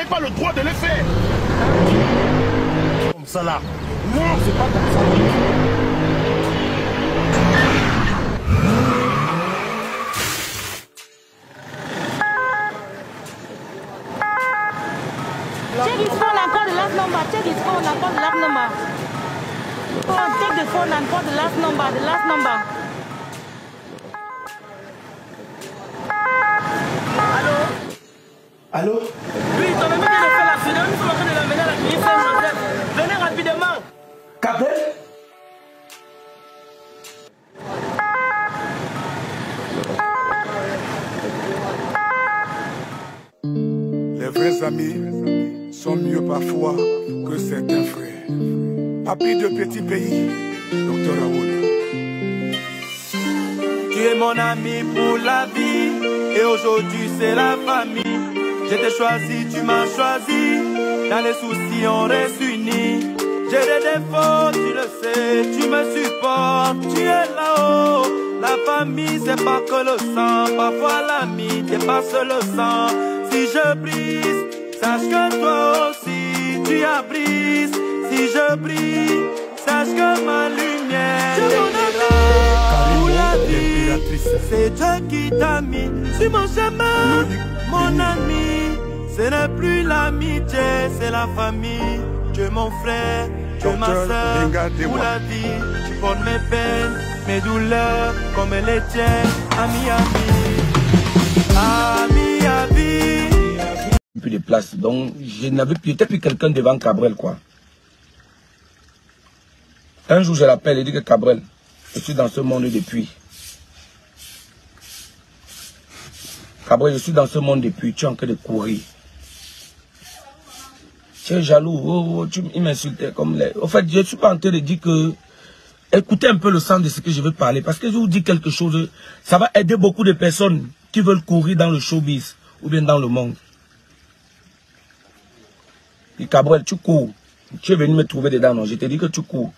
pas le droit de les faire. Comme ça là. Non, c'est pas comme ça. Check his phone and call the last number. Check his phone and call the last number. Oh, take the phone and call the last number. The last number. Allô? Oui, ton ami vient de faire l'accident. Nous sommes en train de l'amener à la clinique Saint-Joseph. Venez rapidement. Gabriel? Les vrais amis sont mieux parfois que certains frères. Papi de petit pays, Docteur Raoul. Tu es mon ami pour la vie. Et aujourd'hui c'est la famille. Je t'ai choisi, tu m'as choisi. Dans les soucis on reste unis. J'ai des défauts, tu le sais. Tu me supportes, tu es là-haut. La famille c'est pas que le sang. Parfois l'ami dépasse le sang. Si je brise, sache que toi aussi tu as brisé. Si je brille, sache que ma lumière éclairera pour la vie. C'est Dieu qui t'a mis sur mon chemin, mon ami. Ce n'est plus l'amitié, c'est la famille. Tu es mon frère, tu es ma soeur. Pour la vie, tu portes mes peines, mes douleurs, comme les tiennes. Ami, ami, ami, ami. Plus de place, donc je n'avais plus, j'étais plus quelqu'un devant Cabrel, quoi. Un jour je l'appelle et dit que Cabrel, je suis dans ce monde depuis. Cabrel, je suis dans ce monde depuis, tu es en train de courir. Tu es jaloux, il m'insultait comme les... En fait, je ne suis pas en train de dire que... Écoutez un peu le sens de ce que je veux parler, parce que je vous dis quelque chose, ça va aider beaucoup de personnes qui veulent courir dans le showbiz, ou bien dans le monde. Et Cabrel, tu cours. Tu es venu me trouver dedans, non? Je te dis que tu cours.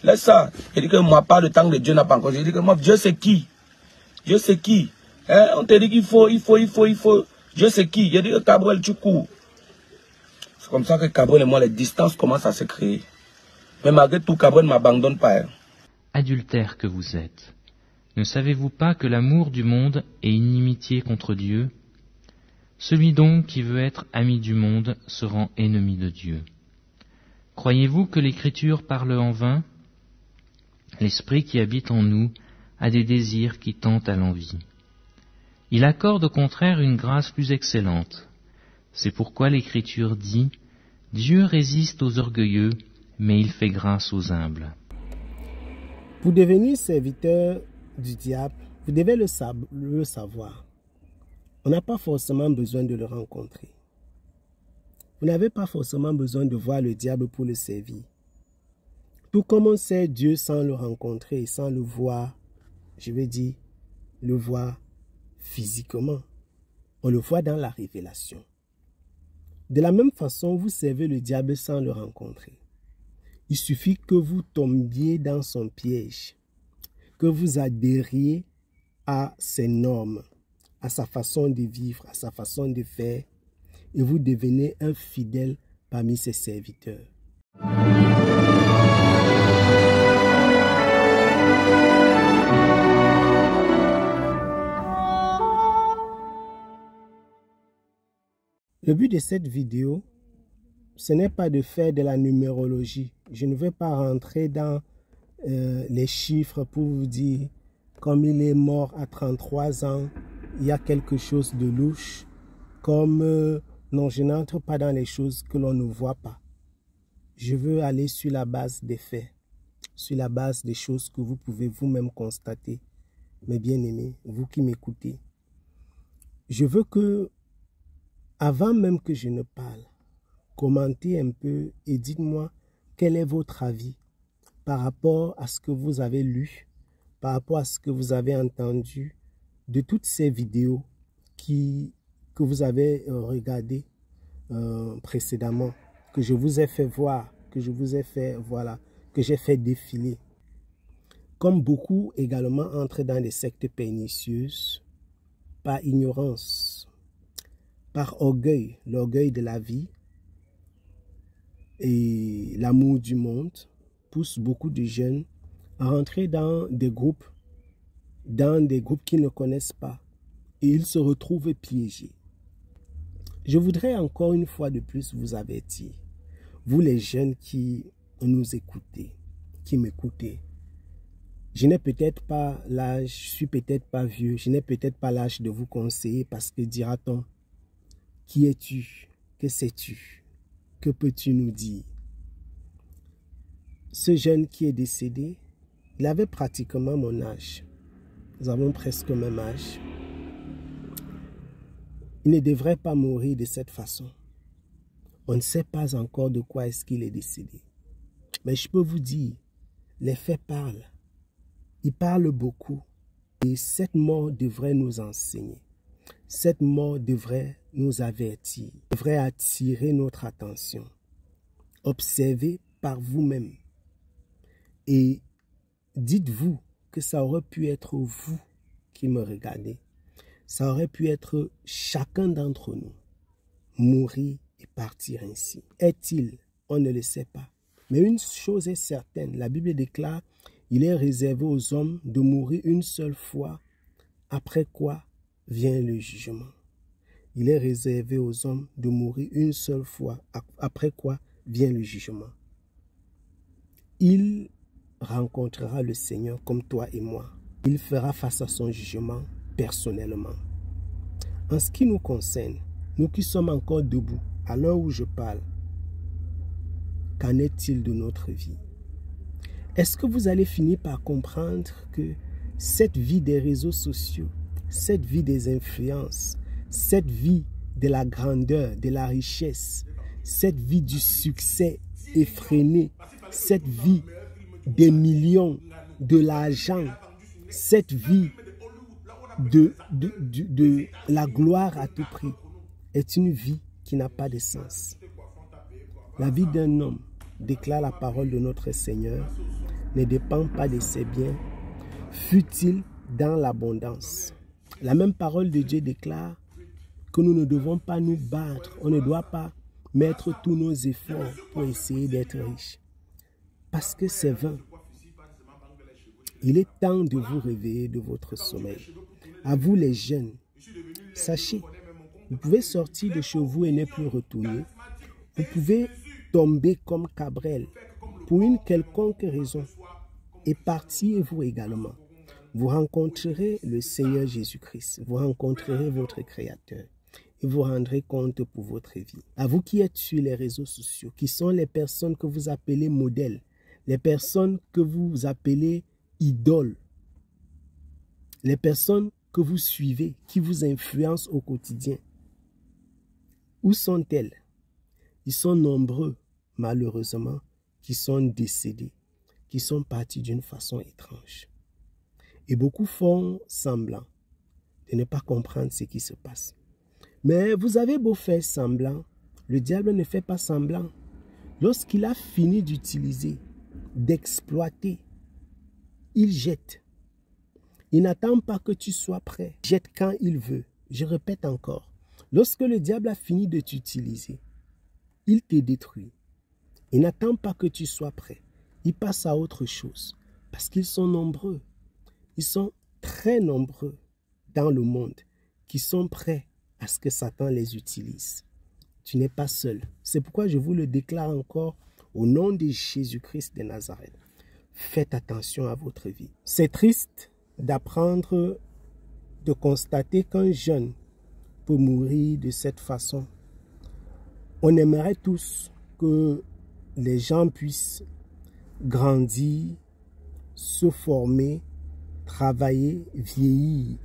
Laisse ça. Je dis que moi, pas le temps que Dieu n'a pas encore. Je dis que moi, Dieu c'est qui? Dieu c'est qui? Hein? On te dit qu'il faut. Dieu c'est qui? Je dis que Cabrel, tu cours. C'est comme ça que Cabrel et moi, les distances commencent à se créer. Mais malgré tout, Cabrel ne m'abandonne pas. Hein. Adultères que vous êtes, ne savez-vous pas que l'amour du monde est inimitié contre Dieu? Celui donc qui veut être ami du monde se rend ennemi de Dieu. Croyez-vous que l'Écriture parle en vain? L'Esprit qui habite en nous a des désirs qui tentent à l'envie. Il accorde au contraire une grâce plus excellente. C'est pourquoi l'Écriture dit « Dieu résiste aux orgueilleux, mais il fait grâce aux humbles. » Pour devenir serviteur du diable, vous devez le savoir. On n'a pas forcément besoin de le rencontrer. Vous n'avez pas forcément besoin de voir le diable pour le servir. Tout comme on sait Dieu sans le rencontrer, sans le voir, je veux dire, le voir physiquement. On le voit dans la révélation. De la même façon, vous servez le diable sans le rencontrer. Il suffit que vous tombiez dans son piège, que vous adhériez à ses normes, à sa façon de vivre, à sa façon de faire, et vous devenez un fidèle parmi ses serviteurs. Le but de cette vidéo, ce n'est pas de faire de la numérologie. Je ne veux pas rentrer dans les chiffres pour vous dire, comme il est mort à 33 ans, il y a quelque chose de louche. Comme, non, je n'entre pas dans les choses que l'on ne voit pas. Je veux aller sur la base des faits, sur la base des choses que vous pouvez vous-même constater. Mes bien-aimés, vous qui m'écoutez, je veux que, avant même que je ne parle, commentez un peu et dites-moi quel est votre avis par rapport à ce que vous avez lu, par rapport à ce que vous avez entendu de toutes ces vidéos que vous avez regardées précédemment, que je vous ai fait voir, que je vous ai fait, voilà, que j'ai fait défiler. Comme beaucoup également entrent dans des sectes pernicieuses, par ignorance, par orgueil, l'orgueil de la vie, et l'amour du monde pousse beaucoup de jeunes à rentrer dans des groupes qu'ils ne connaissent pas, et ils se retrouvent piégés. Je voudrais encore une fois de plus vous avertir, vous les jeunes qui nous écoutez, qui m'écoutez. Je n'ai peut-être pas l'âge, je suis peut-être pas vieux, je n'ai peut-être pas l'âge de vous conseiller parce que dira-t-on, qui es-tu? Que sais-tu? Que peux-tu nous dire? Ce jeune qui est décédé, il avait pratiquement mon âge. Nous avons presque le même âge. Il ne devrait pas mourir de cette façon. On ne sait pas encore de quoi est-ce qu'il est décédé. Mais je peux vous dire, les faits parlent. Ils parlent beaucoup. Et cette mort devrait nous enseigner. Cette mort devrait nous avertir, devrait attirer notre attention. Observez par vous-même. Et dites-vous que ça aurait pu être vous qui me regardez. Ça aurait pu être chacun d'entre nous. Mourir et partir ainsi. Est-il? On ne le sait pas. Mais une chose est certaine, la Bible déclare, il est réservé aux hommes de mourir une seule fois, après quoi vient le jugement. Il est réservé aux hommes de mourir une seule fois, après quoi vient le jugement. Il rencontrera le Seigneur comme toi et moi. Il fera face à son jugement personnellement. En ce qui nous concerne, nous qui sommes encore debout, à l'heure où je parle, qu'en est-il de notre vie? Est-ce que vous allez finir par comprendre que cette vie des réseaux sociaux, cette vie des influences, cette vie de la grandeur, de la richesse, cette vie du succès effréné, cette vie des millions, de l'argent, cette vie de la gloire à tout prix est une vie qui n'a pas de sens. La vie d'un homme, déclare la parole de notre Seigneur, ne dépend pas de ses biens, fût-il dans l'abondance. La même parole de Dieu déclare que nous ne devons pas nous battre, on ne doit pas mettre tous nos efforts pour essayer d'être riches. Parce que c'est vain. Il est temps de vous réveiller de votre sommeil. À vous les jeunes, sachez, vous pouvez sortir de chez vous et ne plus retourner. Vous pouvez tomber comme Cabrel pour une quelconque raison et partir vous également. Vous rencontrerez le Seigneur Jésus-Christ. Vous rencontrerez votre Créateur. Et vous rendrez compte pour votre vie. À vous qui êtes sur les réseaux sociaux, qui sont les personnes que vous appelez modèles, les personnes que vous appelez idoles, les personnes que vous suivez, qui vous influencent au quotidien. Où sont-elles? Ils sont nombreux, malheureusement, qui sont décédés, qui sont partis d'une façon étrange. Et beaucoup font semblant de ne pas comprendre ce qui se passe. Mais vous avez beau faire semblant, le diable ne fait pas semblant. Lorsqu'il a fini d'utiliser, d'exploiter, il jette. Il n'attend pas que tu sois prêt. Il jette quand il veut. Je répète encore. Lorsque le diable a fini de t'utiliser, il te détruit. Il n'attend pas que tu sois prêt. Il passe à autre chose. Parce qu'ils sont nombreux. Ils sont très nombreux dans le monde qui sont prêts à ce que Satan les utilise. Tu n'es pas seul. C'est pourquoi je vous le déclare encore au nom de Jésus-Christ de Nazareth. Faites attention à votre vie. C'est triste d'apprendre, de constater qu'un jeune peut mourir de cette façon. On aimerait tous que les gens puissent grandir, se former, travailler, vieillir,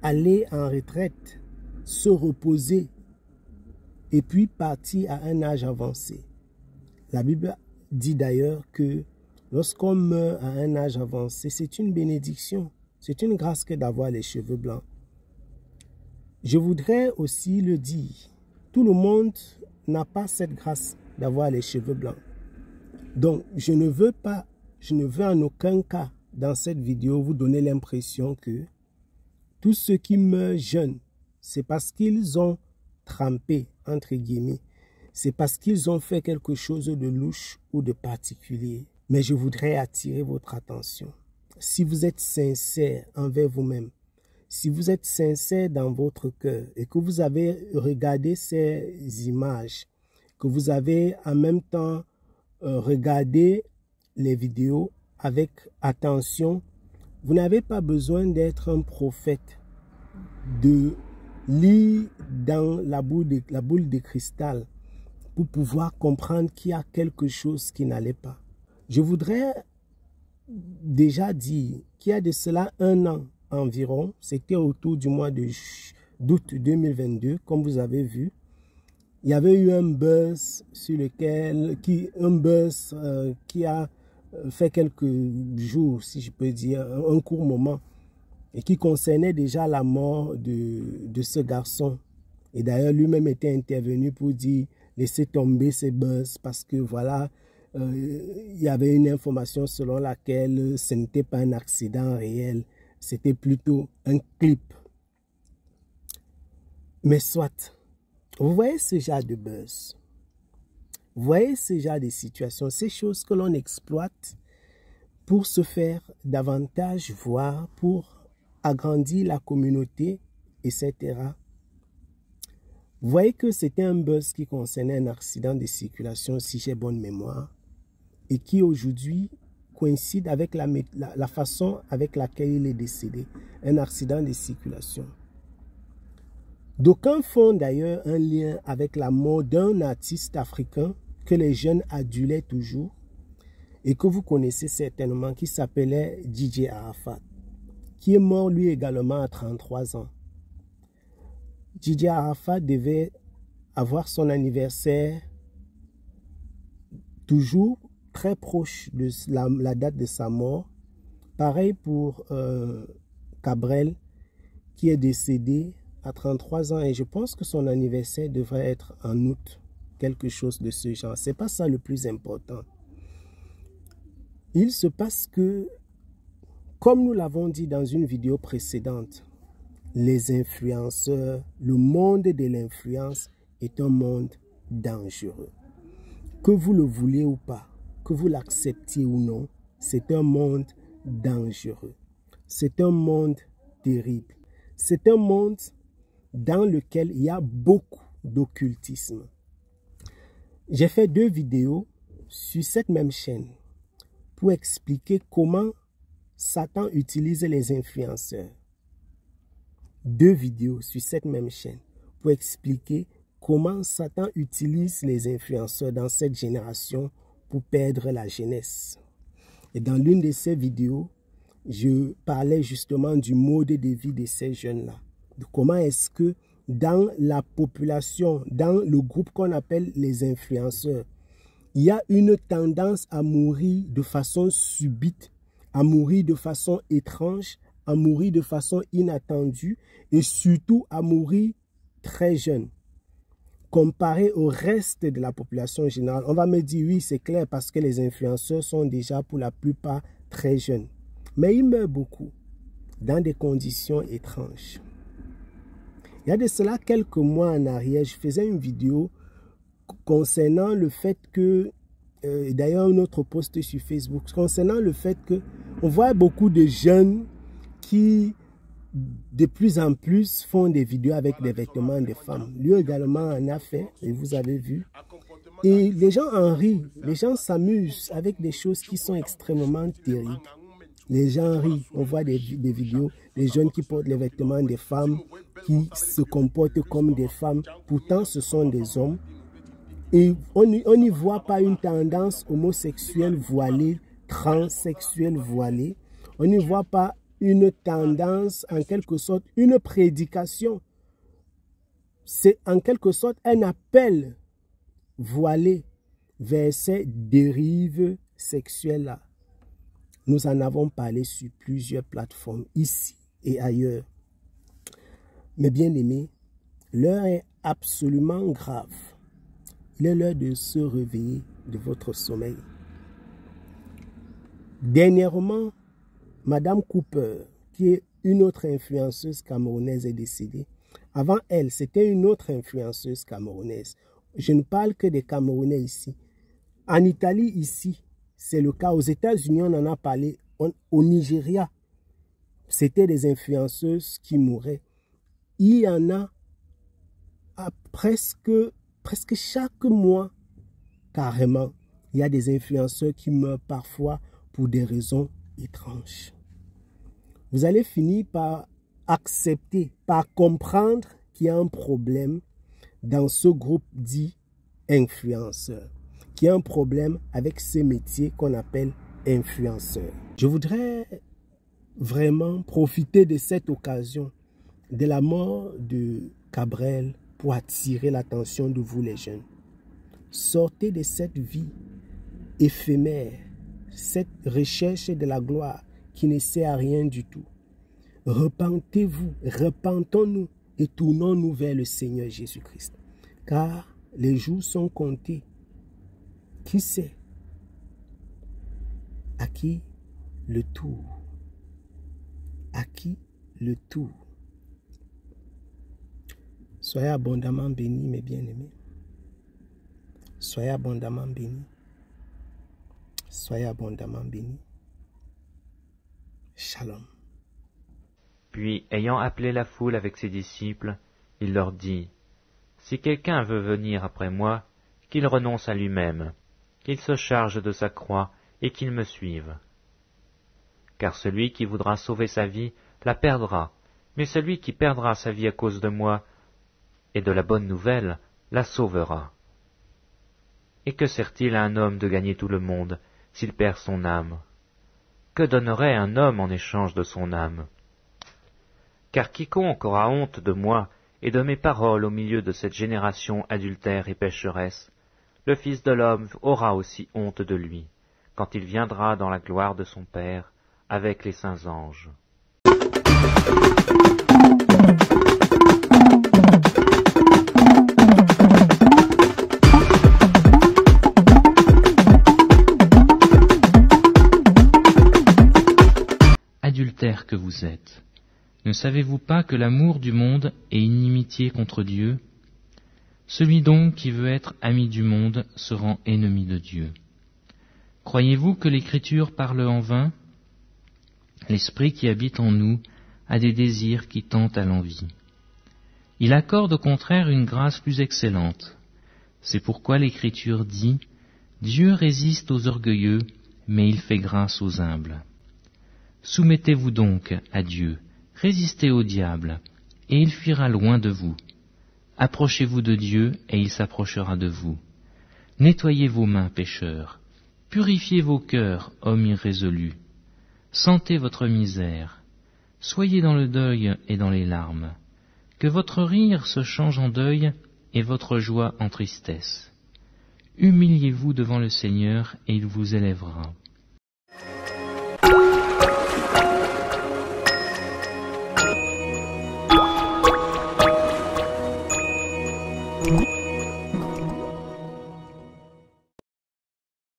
aller en retraite, se reposer et puis partir à un âge avancé. La Bible dit d'ailleurs que lorsqu'on meurt à un âge avancé, c'est une bénédiction, c'est une grâce que d'avoir les cheveux blancs. Je voudrais aussi le dire, tout le monde n'a pas cette grâce d'avoir les cheveux blancs. Donc, je ne veux en aucun cas dans cette vidéo vous donner l'impression que tous ceux qui meurent jeunes, c'est parce qu'ils ont trempé, entre guillemets, c'est parce qu'ils ont fait quelque chose de louche ou de particulier. Mais je voudrais attirer votre attention. Si vous êtes sincère envers vous-même, si vous êtes sincère dans votre cœur et que vous avez regardé ces images, que vous avez en même temps regardé les vidéos avec attention, vous n'avez pas besoin d'être un prophète, de lire dans la boule de cristal pour pouvoir comprendre qu'il y a quelque chose qui n'allait pas. Je voudrais déjà dire qu'il y a de cela 1 an environ, c'était autour du mois d'août 2022, comme vous avez vu, il y avait eu un buzz qui a fait quelques jours, si je peux dire, un court moment, et qui concernait déjà la mort de ce garçon. Et d'ailleurs, lui-même était intervenu pour dire, laissez tomber ces buzz, parce que voilà, il y avait une information selon laquelle ce n'était pas un accident réel, c'était plutôt un clip. Mais soit, vous voyez ce genre de buzz, vous voyez ce genre de situations, ces choses que l'on exploite pour se faire davantage voir, pour agrandir la communauté, etc. Vous voyez que c'était un buzz qui concernait un accident de circulation, si j'ai bonne mémoire, et qui aujourd'hui coïncide avec la façon avec laquelle il est décédé, un accident de circulation. D'aucuns font d'ailleurs un lien avec la mort d'un artiste africain que les jeunes adulaient toujours et que vous connaissez certainement, qui s'appelait DJ Arafat, qui est mort lui également à 33 ans. DJ Arafat devait avoir son anniversaire toujours très proche de la date de sa mort. Pareil pour Cabrel, qui est décédé à 33 ans, et je pense que son anniversaire devrait être en août, quelque chose de ce genre. C'est pas ça le plus important. Il se passe que, comme nous l'avons dit dans une vidéo précédente, les influenceurs, le monde de l'influence est un monde dangereux. Que vous le voulez ou pas, que vous l'acceptiez ou non, c'est un monde dangereux. C'est un monde terrible. C'est un monde dans lequel il y a beaucoup d'occultisme. J'ai fait 2 vidéos sur cette même chaîne pour expliquer comment Satan utilise les influenceurs. 2 vidéos sur cette même chaîne pour expliquer comment Satan utilise les influenceurs dans cette génération pour perdre la jeunesse. Et dans l'une de ces vidéos, je parlais justement du mode de vie de ces jeunes-là. De comment est-ce que dans la population, dans le groupe qu'on appelle les influenceurs, il y a une tendance à mourir de façon subite, à mourir de façon étrange, à mourir de façon inattendue et surtout à mourir très jeune. Comparé au reste de la population générale, on va me dire oui, c'est clair parce que les influenceurs sont déjà pour la plupart très jeunes. Mais ils meurent beaucoup dans des conditions étranges. Il y a de cela quelques mois en arrière, je faisais une vidéo concernant le fait que, d'ailleurs un autre post sur Facebook, concernant le fait que on voit beaucoup de jeunes qui de plus en plus font des vidéos avec des vêtements de femmes. Lui également en a fait, et vous avez vu. Et les gens en rient, les gens s'amusent avec des choses qui sont extrêmement terribles. Les gens rient, on voit des vidéos, des jeunes qui portent les vêtements des femmes, qui se comportent comme des femmes, pourtant ce sont des hommes. Et on n'y voit pas une tendance homosexuelle voilée, transsexuelle voilée. On n'y voit pas une tendance, en quelque sorte, une prédication. C'est en quelque sorte un appel voilé vers ces dérives sexuelles-là. Nous en avons parlé sur plusieurs plateformes, ici et ailleurs. Mais bien aimés, l'heure est absolument grave. Il est l'heure de se réveiller de votre sommeil. Dernièrement, Madame Cooper, qui est une autre influenceuse camerounaise, est décédée. Avant elle, c'était une autre influenceuse camerounaise. Je ne parle que des Camerounais ici. En Italie, ici, c'est le cas. Aux États-Unis, on en a parlé. Au Nigeria, c'était des influenceuses qui mouraient. Il y en a presque chaque mois, carrément. Il y a des influenceurs qui meurent parfois pour des raisons étranges. Vous allez finir par accepter, par comprendre qu'il y a un problème dans ce groupe dit influenceur, qu'il y a un problème avec ces métiers qu'on appelle influenceurs. Je voudrais vraiment profiter de cette occasion de la mort de Cabrel pour attirer l'attention de vous les jeunes. Sortez de cette vie éphémère, cette recherche de la gloire qui ne sert à rien du tout. Repentez-vous, repentons-nous et tournons-nous vers le Seigneur Jésus-Christ. Car les jours sont comptés. Qui sait à qui le tour? À qui le tour? Soyez abondamment bénis, mes bien-aimés. Soyez abondamment bénis. Soyez abondamment bénis. Shalom. Puis, ayant appelé la foule avec ses disciples, il leur dit, « Si quelqu'un veut venir après moi, qu'il renonce à lui-même, qu'il se charge de sa croix et qu'il me suive. Car celui qui voudra sauver sa vie la perdra, mais celui qui perdra sa vie à cause de moi et de la bonne nouvelle la sauvera. Et que sert-il à un homme de gagner tout le monde s'il perd son âme? Que donnerait un homme en échange de son âme? Car quiconque aura honte de moi et de mes paroles au milieu de cette génération adultère et pécheresse, le Fils de l'homme aura aussi honte de lui, quand il viendra dans la gloire de son Père avec les saints anges. » Adultères que vous êtes, ne savez-vous pas que l'amour du monde est inimitié contre Dieu? Celui donc qui veut être ami du monde se rend ennemi de Dieu. Croyez-vous que l'Écriture parle en vain? L'Esprit qui habite en nous a des désirs qui tentent à l'envie. Il accorde au contraire une grâce plus excellente. C'est pourquoi l'Écriture dit « Dieu résiste aux orgueilleux, mais il fait grâce aux humbles. » Soumettez-vous donc à Dieu, résistez au diable, et il fuira loin de vous. Approchez-vous de Dieu, et il s'approchera de vous. Nettoyez vos mains, pécheurs. Purifiez vos cœurs, hommes irrésolus. Sentez votre misère. Soyez dans le deuil et dans les larmes. Que votre rire se change en deuil et votre joie en tristesse. Humiliez-vous devant le Seigneur, et il vous élèvera.